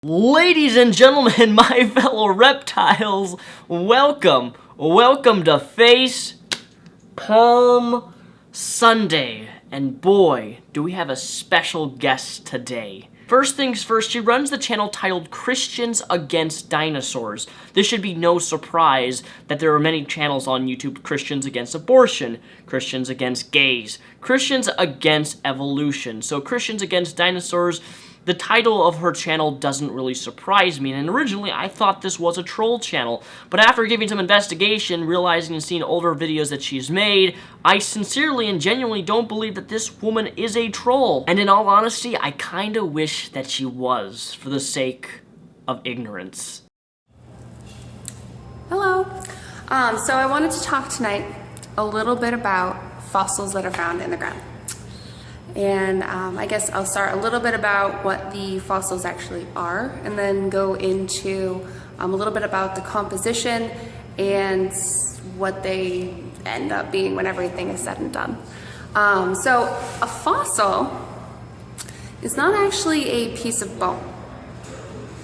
Ladies and gentlemen, my fellow reptiles, welcome to Face Palm Sunday. And boy, do we have a special guest today. First things first, she runs the channel titled Christians Against Dinosaurs. This should be no surprise that there are many channels on YouTube: Christians Against Abortion, Christians Against Gays, Christians Against Evolution. So Christians Against Dinosaurs, the title of her channel doesn't really surprise me, and originally I thought this was a troll channel, but after giving some investigation, realizing and seeing older videos that she's made, I sincerely and genuinely don't believe that this woman is a troll. And in all honesty, I kinda wish that she was, for the sake of ignorance. Hello. So I wanted to talk tonight a little bit about fossils that are found in the ground. And I guess I'll start a little bit about what the fossils actually are, and then go into a little bit about the composition and what they end up being when everything is said and done. So a fossil is not actually a piece of bone.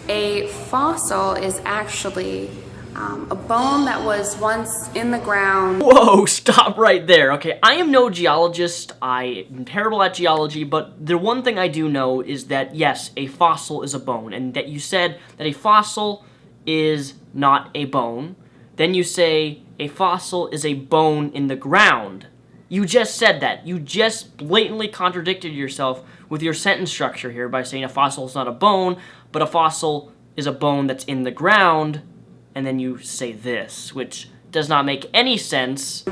A fossil is actually a bone that was once in the ground. Whoa, stop right there. Okay, I am no geologist. I am terrible at geology, but the one thing I do know is that, yes, a fossil is a bone, and that you said that a fossil is not a bone. Then you say a fossil is a bone in the ground. You just said that. You just blatantly contradicted yourself with your sentence structure here by saying a fossil is not a bone, but a fossil is a bone that's in the ground. And then you say this, which does not make any sense.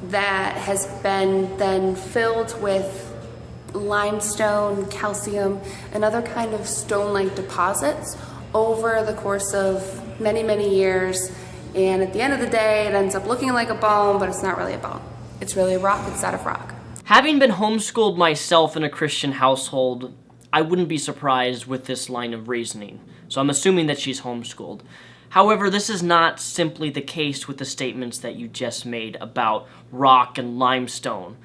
That has been then filled with limestone, calcium, and other kind of stone-like deposits over the course of many, many years. And at the end of the day, it ends up looking like a bone, but it's not really a bone. It's really a rock instead of rock. Having been homeschooled myself in a Christian household, I wouldn't be surprised with this line of reasoning. So I'm assuming that she's homeschooled. However, this is not simply the case with the statements that you just made about rock and limestone.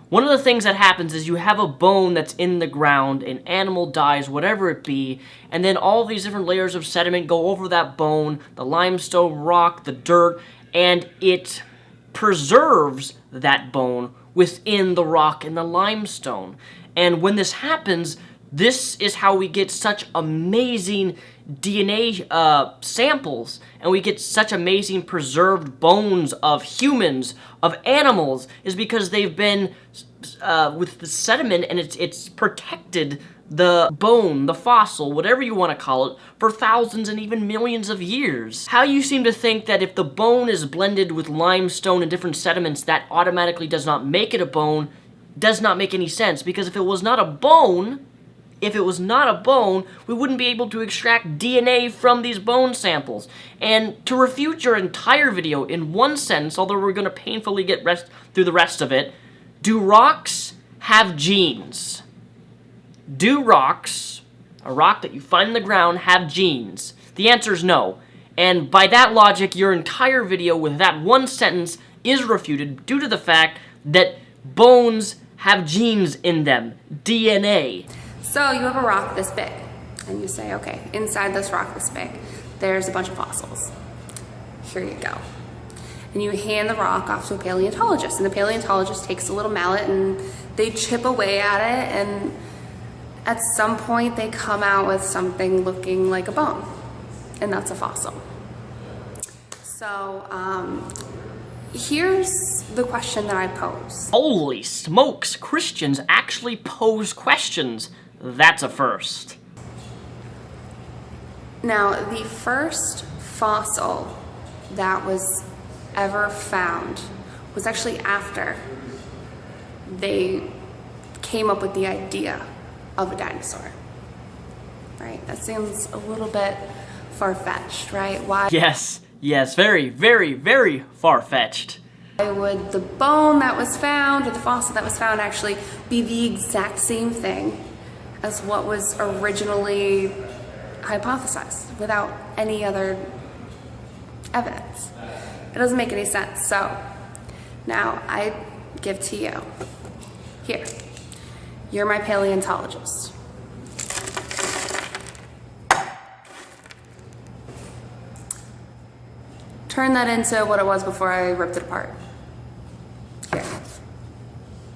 One of the things that happens is you have a bone that's in the ground, an animal dies, whatever it be, and then all these different layers of sediment go over that bone, the limestone, rock, the dirt, and it preserves that bone within the rock and the limestone. And when this happens, this is how we get such amazing DNA samples, and we get such amazing preserved bones of humans, of animals, is because they've been with the sediment, and it's protected the bone, the fossil, whatever you want to call it, for thousands and even millions of years. How you seem to think that if the bone is blended with limestone and different sediments, that automatically does not make it a bone, does not make any sense, because if it was not a bone, we wouldn't be able to extract DNA from these bone samples. And to refute your entire video in one sentence, although we're going to painfully get through the rest of it, do rocks have genes? Do rocks, a rock that you find in the ground, have genes? The answer is no. And by that logic, your entire video with that one sentence is refuted due to the fact that bones have genes in them, DNA. So you have a rock this big, and you say, okay, inside this rock this big, there's a bunch of fossils. Here you go. And you hand the rock off to a paleontologist, and the paleontologist takes a little mallet and they chip away at it, and at some point they come out with something looking like a bone, and that's a fossil. So here's the question that I pose. Holy smokes, Christians actually pose questions. That's a first. Now, the first fossil that was ever found was actually after they came up with the idea of a dinosaur. Right? That seems a little bit far-fetched, right? Why? Yes, very, very, very far-fetched. Why would the bone that was found or the fossil that was found actually be the exact same thing as what was originally hypothesized without any other evidence? It doesn't make any sense. So now I give to you. Here, you're my paleontologist. turn that into what it was before I ripped it apart. Here.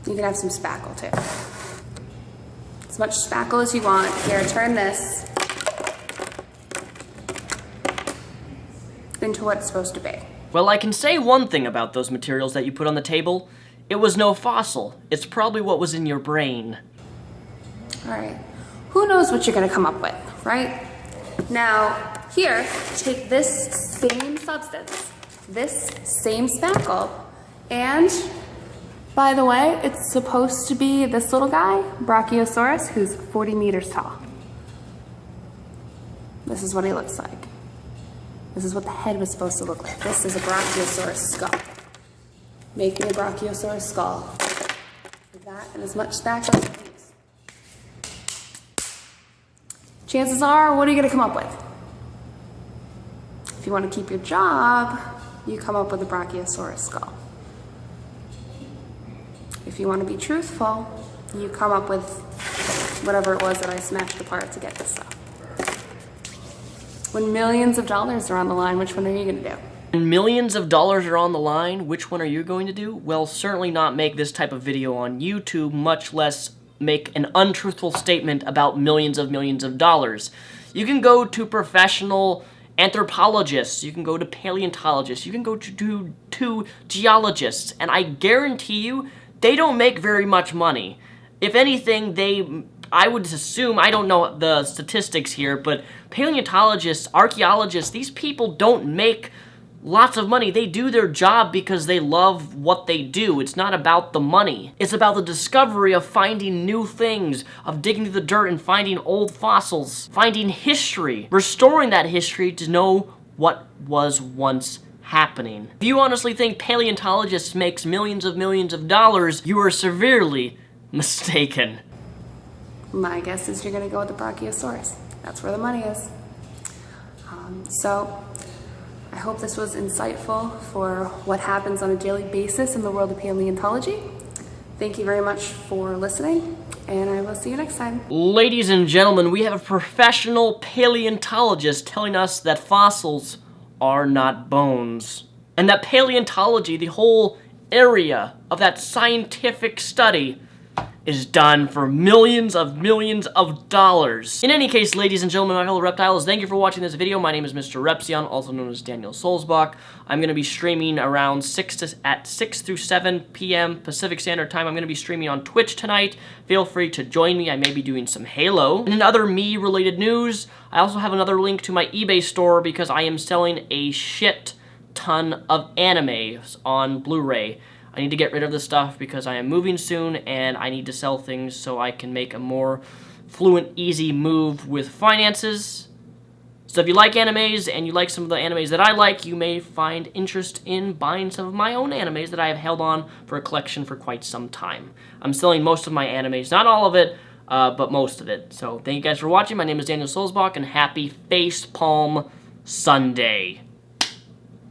You can have some spackle too. As much spackle as you want. Here, turn this into what it's supposed to be. Well, I can say one thing about those materials that you put on the table. It was no fossil. It's probably what was in your brain. All right. Who knows what you're gonna come up with, right? Now, here, take this same substance, this same spackle, and by the way, it's supposed to be this little guy, Brachiosaurus, who's 40 meters tall. This is what he looks like. This is what the head was supposed to look like. This is a Brachiosaurus skull. Make me a Brachiosaurus skull. With that and as much spackle as you can use. Chances are, what are you gonna come up with? If you want to keep your job, you come up with a Brachiosaurus skull. If you want to be truthful, you come up with whatever it was that I smashed apart to get this stuff. When millions of dollars are on the line, which one are you going to do? When millions of dollars are on the line, which one are you going to do? Well, certainly not make this type of video on YouTube, much less make an untruthful statement about millions of dollars. You can go to professional anthropologists, you can go to paleontologists, you can go to geologists, and I guarantee you, they don't make very much money. If anything, I would assume, I don't know the statistics here, but paleontologists, archaeologists, these people don't make lots of money. They do their job because they love what they do. It's not about the money. It's about the discovery of finding new things, of digging through the dirt and finding old fossils, finding history, restoring that history to know what was once happening. If you honestly think paleontologists makes millions of dollars, you are severely mistaken. My guess is you're going to go with the Brachiosaurus. That's where the money is. So I hope this was insightful for what happens on a daily basis in the world of paleontology. Thank you very much for listening, and I will see you next time. Ladies and gentlemen, we have a professional paleontologist telling us that fossils are not bones. And that paleontology, the whole area of that scientific study, is done for millions of dollars. In any case, ladies and gentlemen, my fellow reptiles, thank you for watching this video. My name is Mr. Repsion, also known as Daniel Sulzbach. I'm going to be streaming around 6 through 7 p.m. Pacific Standard Time. I'm going to be streaming on Twitch tonight. Feel free to join me. I may be doing some Halo. And in other me-related news, I also have another link to my eBay store because I am selling a shit ton of animes on Blu-ray. I need to get rid of this stuff because I am moving soon and I need to sell things so I can make a more fluent, easy move with finances. So if you like animes and you like some of the animes that I like, you may find interest in buying some of my own animes that I have held on for a collection for quite some time. I'm selling most of my animes, not all of it, but most of it. So thank you guys for watching. My name is Daniel Sulzbach and happy Facepalm Sunday.